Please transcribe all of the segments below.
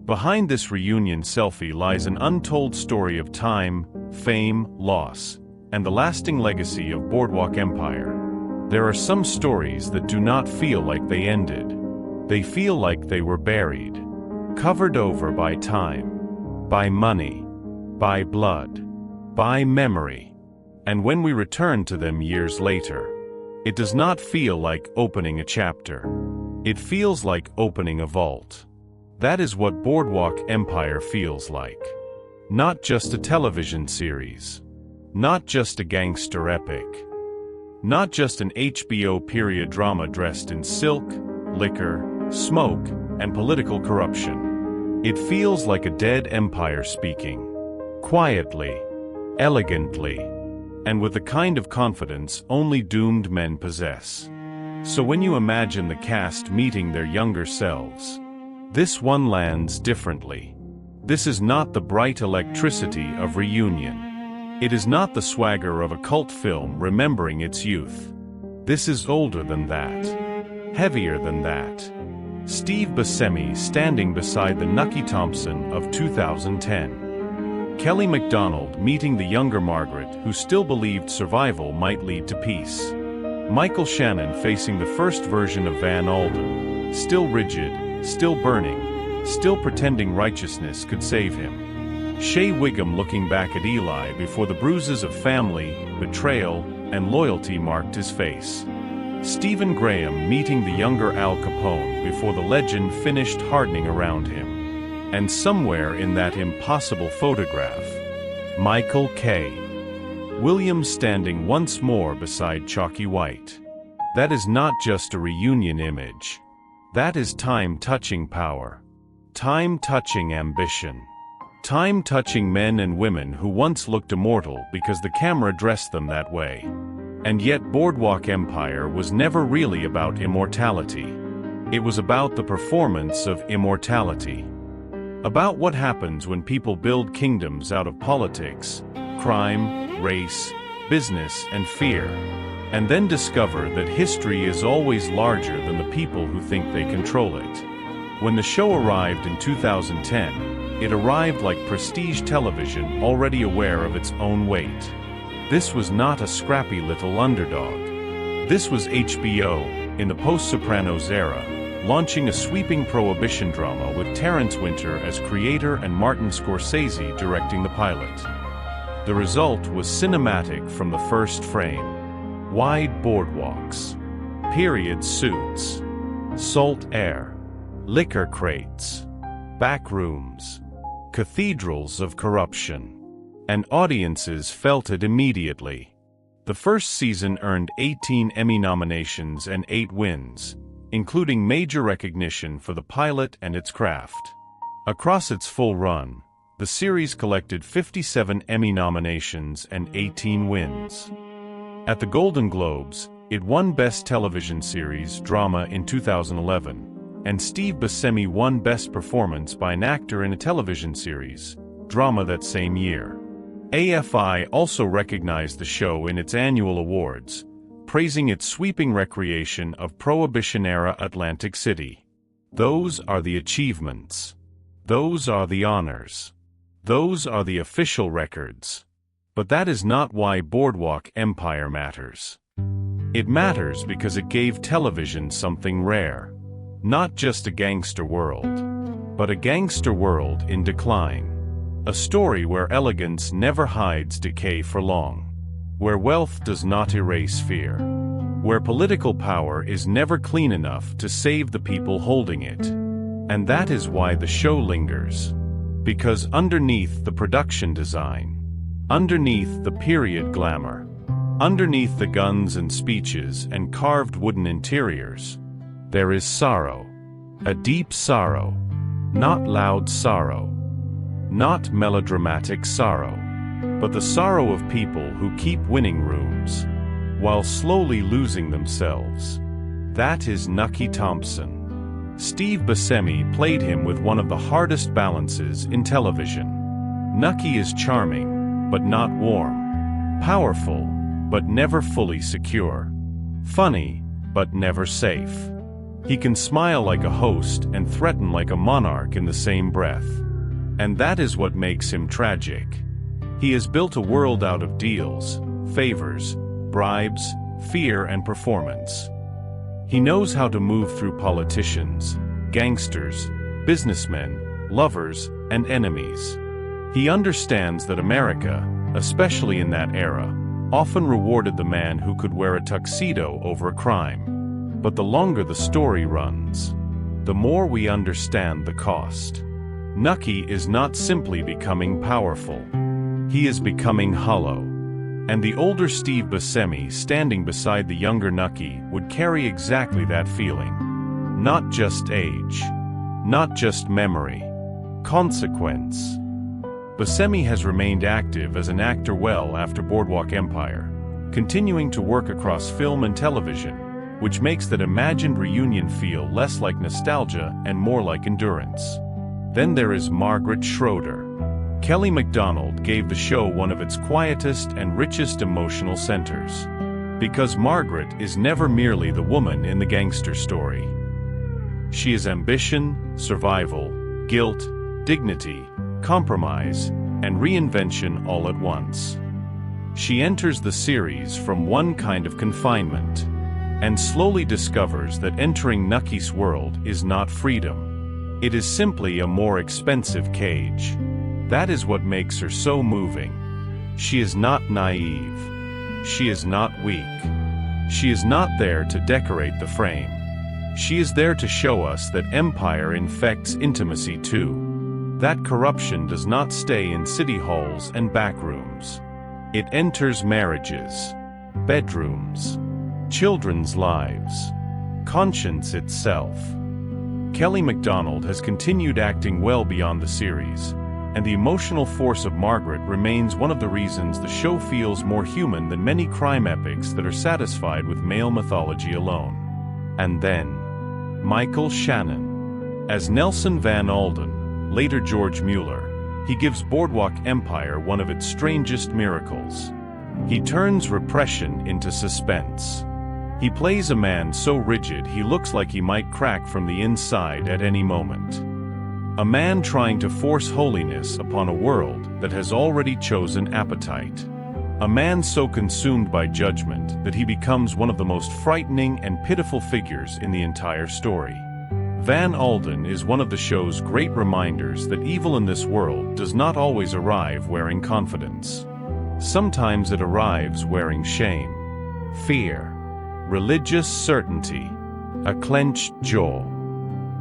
Behind this reunion selfie lies an untold story of time, fame, loss, and the lasting legacy of Boardwalk Empire. There are some stories that do not feel like they ended. They feel like they were buried, covered over by time, by money, by blood, by memory. And when we return to them years later, it does not feel like opening a chapter. It feels like opening a vault. That is what Boardwalk Empire feels like. Not just a television series. Not just a gangster epic. Not just an HBO period drama dressed in silk, liquor, smoke, and political corruption. It feels like a dead empire speaking. Quietly, elegantly, and with the kind of confidence only doomed men possess. So when you imagine the cast meeting their younger selves, this one lands differently. This is not the bright electricity of reunion. It is not the swagger of a cult film remembering its youth. This is older than that. Heavier than that. Steve Buscemi standing beside the Nucky Thompson of 2010. Kelly MacDonald meeting the younger Margaret who still believed survival might lead to peace. Michael Shannon facing the first version of Van Alden, still rigid, still burning, still pretending righteousness could save him. Shea Wiggum looking back at Eli before the bruises of family, betrayal, and loyalty marked his face. Stephen Graham meeting the younger Al Capone before the legend finished hardening around him. And somewhere in that impossible photograph, Michael K. Williams standing once more beside Chalky White. That is not just a reunion image. That is time-touching power. Time-touching ambition. Time-touching men and women who once looked immortal because the camera dressed them that way. And yet Boardwalk Empire was never really about immortality. It was about the performance of immortality. About what happens when people build kingdoms out of politics, crime, race, business, and fear, and then discover that history is always larger than the people who think they control it. When the show arrived in 2010, it arrived like prestige television already aware of its own weight. This was not a scrappy little underdog. This was HBO, in the post-Sopranos era, launching a sweeping prohibition drama with Terrence Winter as creator and Martin Scorsese directing the pilot. The result was cinematic from the first frame. Wide boardwalks, period suits, salt air, liquor crates, back rooms, cathedrals of corruption. And audiences felt it immediately. The first season earned 18 Emmy nominations and 8 wins, including major recognition for the pilot and its craft. Across its full run, the series collected 57 Emmy nominations and 18 wins. At the Golden Globes, it won Best Television Series Drama in 2011, and Steve Buscemi won Best Performance by an Actor in a Television Series Drama that same year. AFI also recognized the show in its annual awards, praising its sweeping recreation of Prohibition-era Atlantic City. Those are the achievements. Those are the honors. Those are the official records. But that is not why Boardwalk Empire matters. It matters because it gave television something rare. Not just a gangster world, but a gangster world in decline. A story where elegance never hides decay for long. Where wealth does not erase fear. Where political power is never clean enough to save the people holding it. And that is why the show lingers. Because underneath the production design, underneath the period glamour, underneath the guns and speeches and carved wooden interiors, there is sorrow. A deep sorrow. Not loud sorrow. Not melodramatic sorrow. But the sorrow of people who keep winning rooms, while slowly losing themselves. That is Nucky Thompson. Steve Buscemi played him with one of the hardest balances in television. Nucky is charming, but not warm. Powerful, but never fully secure. Funny, but never safe. He can smile like a host and threaten like a monarch in the same breath. And that is what makes him tragic. He has built a world out of deals, favors, bribes, fear, and performance. He knows how to move through politicians, gangsters, businessmen, lovers, and enemies. He understands that America, especially in that era, often rewarded the man who could wear a tuxedo over a crime. But the longer the story runs, the more we understand the cost. Nucky is not simply becoming powerful. He is becoming hollow. And the older Steve Buscemi standing beside the younger Nucky would carry exactly that feeling. Not just age. Not just memory. Consequence. Buscemi has remained active as an actor well after Boardwalk Empire, continuing to work across film and television, which makes that imagined reunion feel less like nostalgia and more like endurance. Then there is Margaret Schroeder. Kelly MacDonald gave the show one of its quietest and richest emotional centers. Because Margaret is never merely the woman in the gangster story. She is ambition, survival, guilt, dignity, compromise, and reinvention all at once. She enters the series from one kind of confinement, and slowly discovers that entering Nucky's world is not freedom. It is simply a more expensive cage. That is what makes her so moving. She is not naive. She is not weak. She is not there to decorate the frame. She is there to show us that empire infects intimacy too. That corruption does not stay in city halls and back rooms. It enters marriages, bedrooms, children's lives, conscience itself. Kelly MacDonald has continued acting well beyond the series, and the emotional force of Margaret remains one of the reasons the show feels more human than many crime epics that are satisfied with male mythology alone. And then, Michael Shannon. As Nelson Van Alden, later George Mueller, he gives Boardwalk Empire one of its strangest miracles. He turns repression into suspense. He plays a man so rigid he looks like he might crack from the inside at any moment. A man trying to force holiness upon a world that has already chosen appetite. A man so consumed by judgment that he becomes one of the most frightening and pitiful figures in the entire story. Van Alden is one of the show's great reminders that evil in this world does not always arrive wearing confidence. Sometimes it arrives wearing shame, fear, religious certainty, a clenched jaw.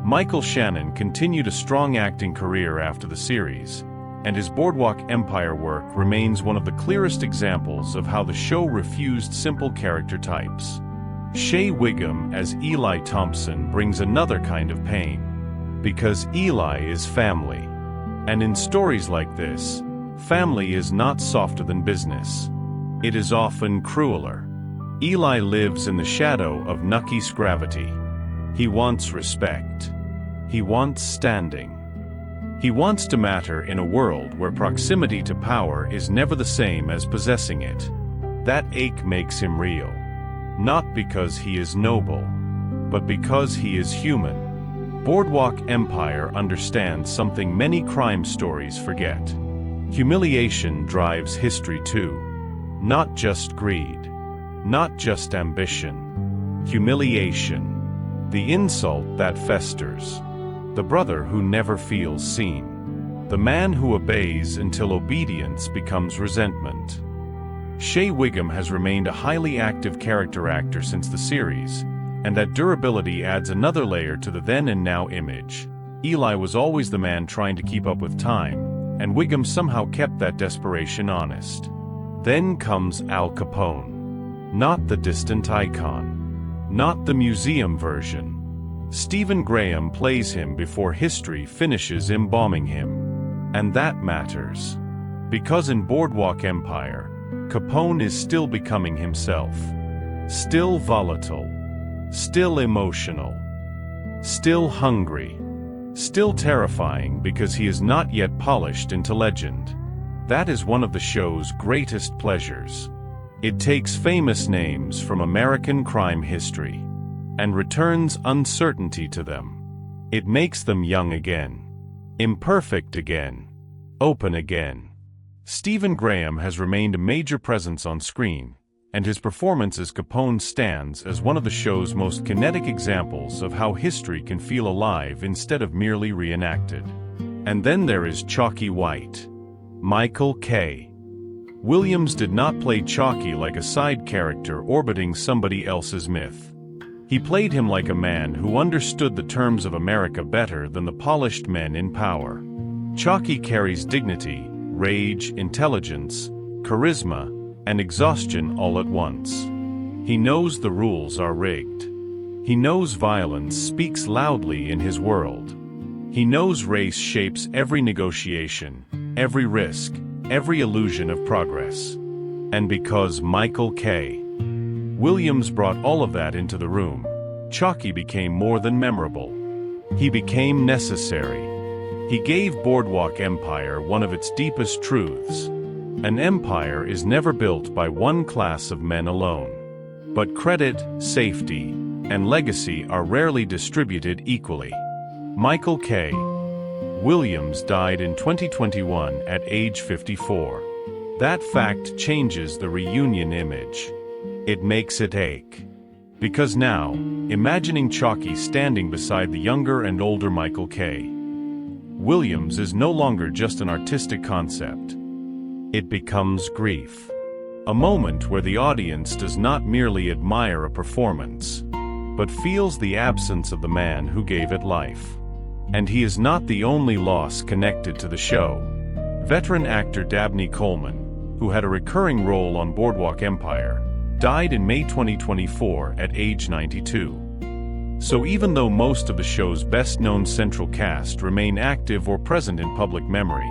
Michael Shannon continued a strong acting career after the series, and his Boardwalk Empire work remains one of the clearest examples of how the show refused simple character types. Shea Whigham as Eli Thompson brings another kind of pain, because Eli is family. And in stories like this, family is not softer than business. It is often crueler. Eli lives in the shadow of Nucky's gravity. He wants respect. He wants standing. He wants to matter in a world where proximity to power is never the same as possessing it. That ache makes him real. Not because he is noble, but because he is human. Boardwalk Empire understands something many crime stories forget. Humiliation drives history too. Not just greed. Not just ambition. Humiliation. The insult that festers. The brother who never feels seen. The man who obeys until obedience becomes resentment. Shea Whigham has remained a highly active character actor since the series, and that durability adds another layer to the then and now image. Eli was always the man trying to keep up with time, and Whigham somehow kept that desperation honest. Then comes Al Capone. Not the distant icon. Not the museum version. Stephen Graham plays him before history finishes embalming him. And that matters. Because in Boardwalk Empire, Capone is still becoming himself. Still volatile. Still emotional. Still hungry. Still terrifying because he is not yet polished into legend. That is one of the show's greatest pleasures. It takes famous names from American crime history. and returns uncertainty to them. It makes them young again, imperfect again, open again. Stephen Graham has remained a major presence on screen, and his performance as Capone stands as one of the show's most kinetic examples of how history can feel alive instead of merely reenacted. And then there is Chalky White. Michael K. Williams did not play Chalky like a side character orbiting somebody else's myth. He played him like a man who understood the terms of America better than the polished men in power. Chalky carries dignity, rage, intelligence, charisma, and exhaustion all at once. He knows the rules are rigged. He knows violence speaks loudly in his world. He knows race shapes every negotiation, every risk, every illusion of progress. And because Michael K. Williams brought all of that into the room, Chalky became more than memorable. He became necessary. He gave Boardwalk Empire one of its deepest truths. An empire is never built by one class of men alone. But credit, safety, and legacy are rarely distributed equally. Michael K. Williams died in 2021 at age 54. That fact changes the reunion image. It makes it ache. Because now, imagining Chalky standing beside the younger and older Michael K. Williams is no longer just an artistic concept. It becomes grief. A moment where the audience does not merely admire a performance, but feels the absence of the man who gave it life. And he is not the only loss connected to the show. Veteran actor Dabney Coleman, who had a recurring role on Boardwalk Empire, died in May 2024 at age 92. So even though most of the show's best-known central cast remain active or present in public memory,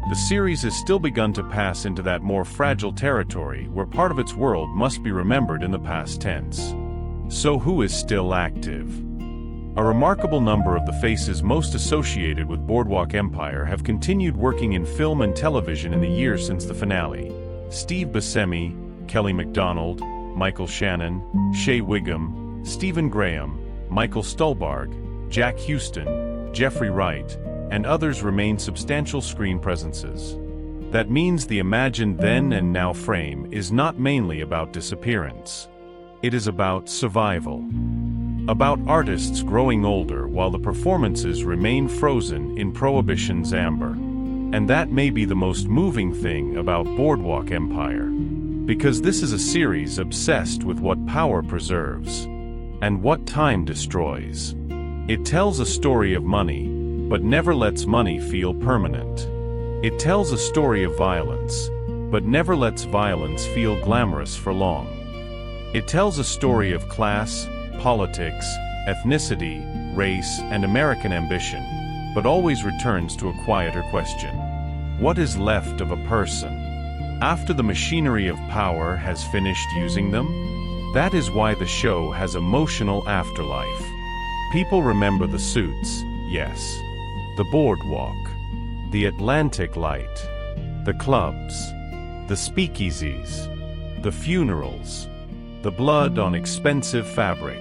the series has still begun to pass into that more fragile territory where part of its world must be remembered in the past tense. So who is still active? A remarkable number of the faces most associated with Boardwalk Empire have continued working in film and television in the years since the finale. Steve Buscemi, Kelly MacDonald, Michael Shannon, Shea Whigham, Stephen Graham, Michael Stuhlbarg, Jack Houston, Jeffrey Wright, and others remain substantial screen presences. That means the imagined then and now frame is not mainly about disappearance. It is about survival. About artists growing older while the performances remain frozen in Prohibition's amber. And that may be the most moving thing about Boardwalk Empire. Because this is a series obsessed with what power preserves and what time destroys. It tells a story of money, but never lets money feel permanent. It tells a story of violence, but never lets violence feel glamorous for long. It tells a story of class, politics, ethnicity, race, and American ambition, but always returns to a quieter question. What is left of a person after the machinery of power has finished using them? That is why the show has emotional afterlife. People remember the suits, yes. The boardwalk. The Atlantic light. The clubs. The speakeasies. The funerals. The blood on expensive fabric.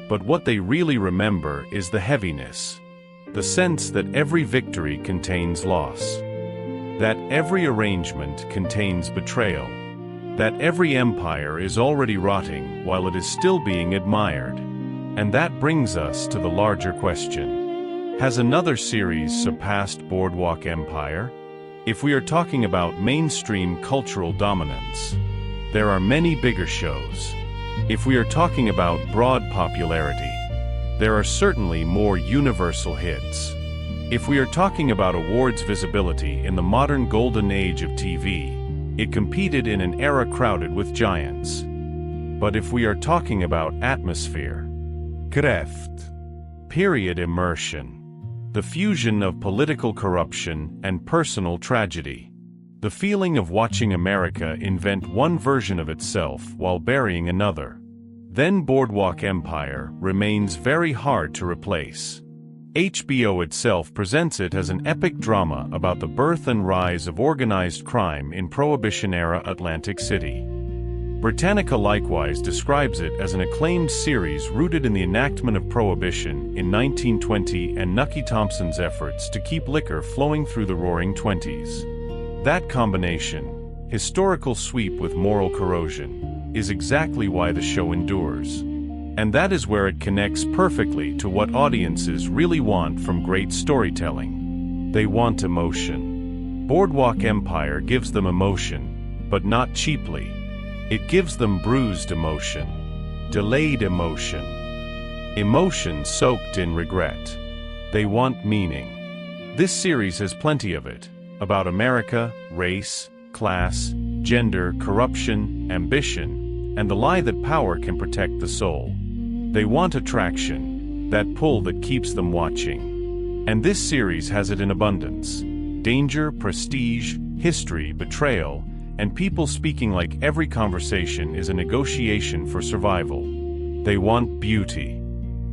But what they really remember is the heaviness. The sense that every victory contains loss. That every arrangement contains betrayal. That every empire is already rotting while it is still being admired. And that brings us to the larger question. Has another series surpassed Boardwalk Empire? If we are talking about mainstream cultural dominance, there are many bigger shows. If we are talking about broad popularity, there are certainly more universal hits. If we are talking about awards visibility in the modern golden age of TV, it competed in an era crowded with giants. But if we are talking about atmosphere, kraft, period immersion, the fusion of political corruption and personal tragedy, the feeling of watching America invent one version of itself while burying another, then Boardwalk Empire remains very hard to replace. HBO itself presents it as an epic drama about the birth and rise of organized crime in Prohibition-era Atlantic City. Britannica likewise describes it as an acclaimed series rooted in the enactment of Prohibition in 1920 and Nucky Thompson's efforts to keep liquor flowing through the Roaring Twenties. That combination, historical sweep with moral corrosion, is exactly why the show endures. And that is where it connects perfectly to what audiences really want from great storytelling. They want emotion. Boardwalk Empire gives them emotion, but not cheaply. It gives them bruised emotion, delayed emotion, emotion soaked in regret. They want meaning. This series has plenty of it, about America, race, class, gender, corruption, ambition, and the lie that power can protect the soul. They want attraction, that pull that keeps them watching. And this series has it in abundance. Danger, prestige, history, betrayal, and people speaking like every conversation is a negotiation for survival. They want beauty.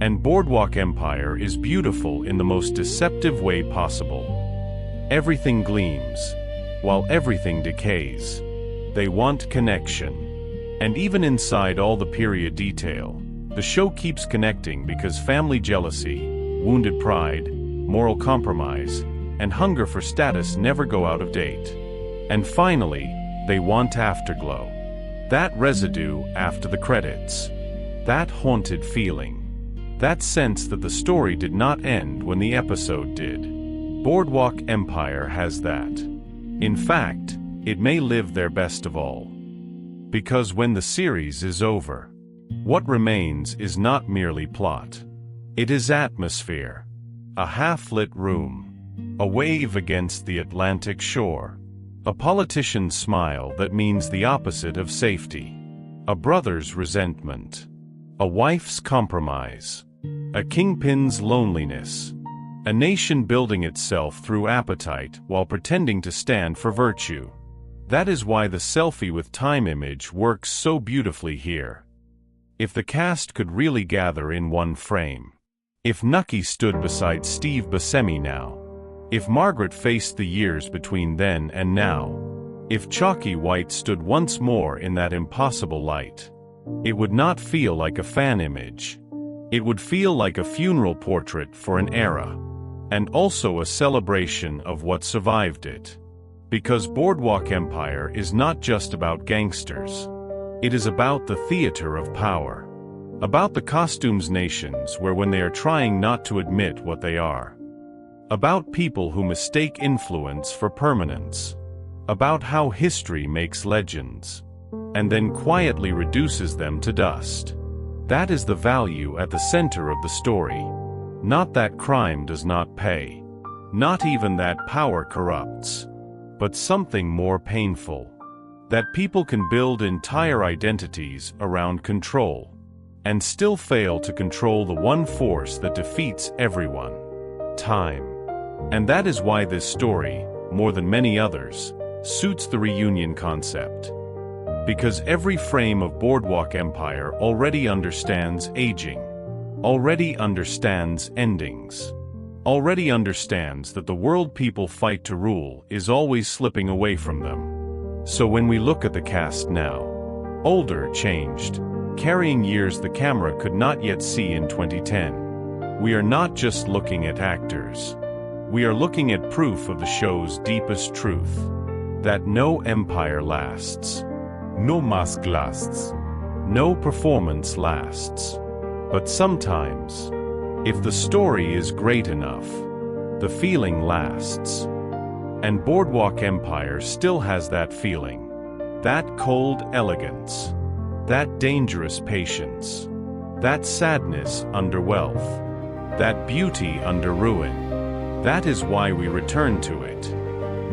And Boardwalk Empire is beautiful in the most deceptive way possible. Everything gleams, while everything decays. They want connection. And even inside all the period detail, the show keeps connecting because family jealousy, wounded pride, moral compromise, and hunger for status never go out of date. And finally, they want afterglow. That residue after the credits. That haunted feeling. That sense that the story did not end when the episode did. Boardwalk Empire has that. In fact, it may live their best of all. Because when the series is over, what remains is not merely plot. It is atmosphere. A half-lit room. A wave against the Atlantic shore. A politician's smile that means the opposite of safety. A brother's resentment. A wife's compromise. A kingpin's loneliness. A nation building itself through appetite while pretending to stand for virtue. That is why the selfie with time image works so beautifully here. If the cast could really gather in one frame. If Nucky stood beside Steve Buscemi now. If Margaret faced the years between then and now, if Chalky White stood once more in that impossible light, it would not feel like a fan image. It would feel like a funeral portrait for an era, and also a celebration of what survived it. Because Boardwalk Empire is not just about gangsters. It is about the theater of power. About the costumes nations where when they are trying not to admit what they are. About people who mistake influence for permanence. About how history makes legends, and then quietly reduces them to dust. That is the value at the center of the story. Not that crime does not pay. Not even that power corrupts. But something more painful. That people can build entire identities around control, and still fail to control the one force that defeats everyone. Time. And that is why this story, more than many others, suits the reunion concept. Because every frame of Boardwalk Empire already understands aging, already understands endings, already understands that the world people fight to rule is always slipping away from them. So when we look at the cast now, older, changed, carrying years the camera could not yet see in 2010, we are not just looking at actors. We are looking at proof of the show's deepest truth. That no empire lasts. No mask lasts. No performance lasts. But sometimes, if the story is great enough, the feeling lasts. And Boardwalk Empire still has that feeling. That cold elegance. That dangerous patience. That sadness under wealth. That beauty under ruin. That is why we return to it.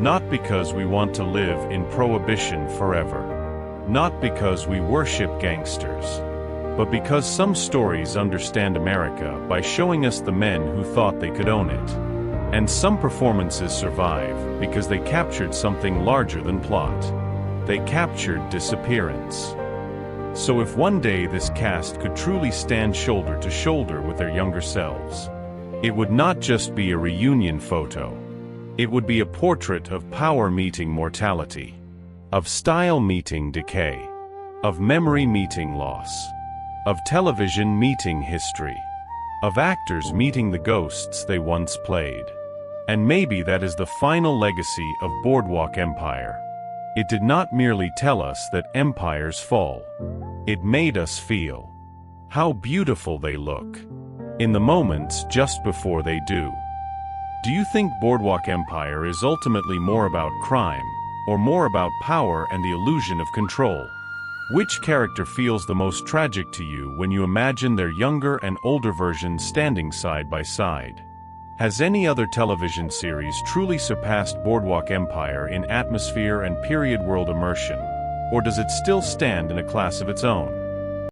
Not because we want to live in prohibition forever. Not because we worship gangsters. But because some stories understand America by showing us the men who thought they could own it. And some performances survive because they captured something larger than plot. They captured disappearance. So if one day this cast could truly stand shoulder to shoulder with their younger selves, it would not just be a reunion photo. It would be a portrait of power meeting mortality, of style meeting decay, of memory meeting loss, of television meeting history, of actors meeting the ghosts they once played. And maybe that is the final legacy of Boardwalk Empire. It did not merely tell us that empires fall. It made us feel how beautiful they look in the moments just before they do. Do you think Boardwalk Empire is ultimately more about crime, or more about power and the illusion of control? Which character feels the most tragic to you when you imagine their younger and older versions standing side by side? Has any other television series truly surpassed Boardwalk Empire in atmosphere and period world immersion, or does it still stand in a class of its own?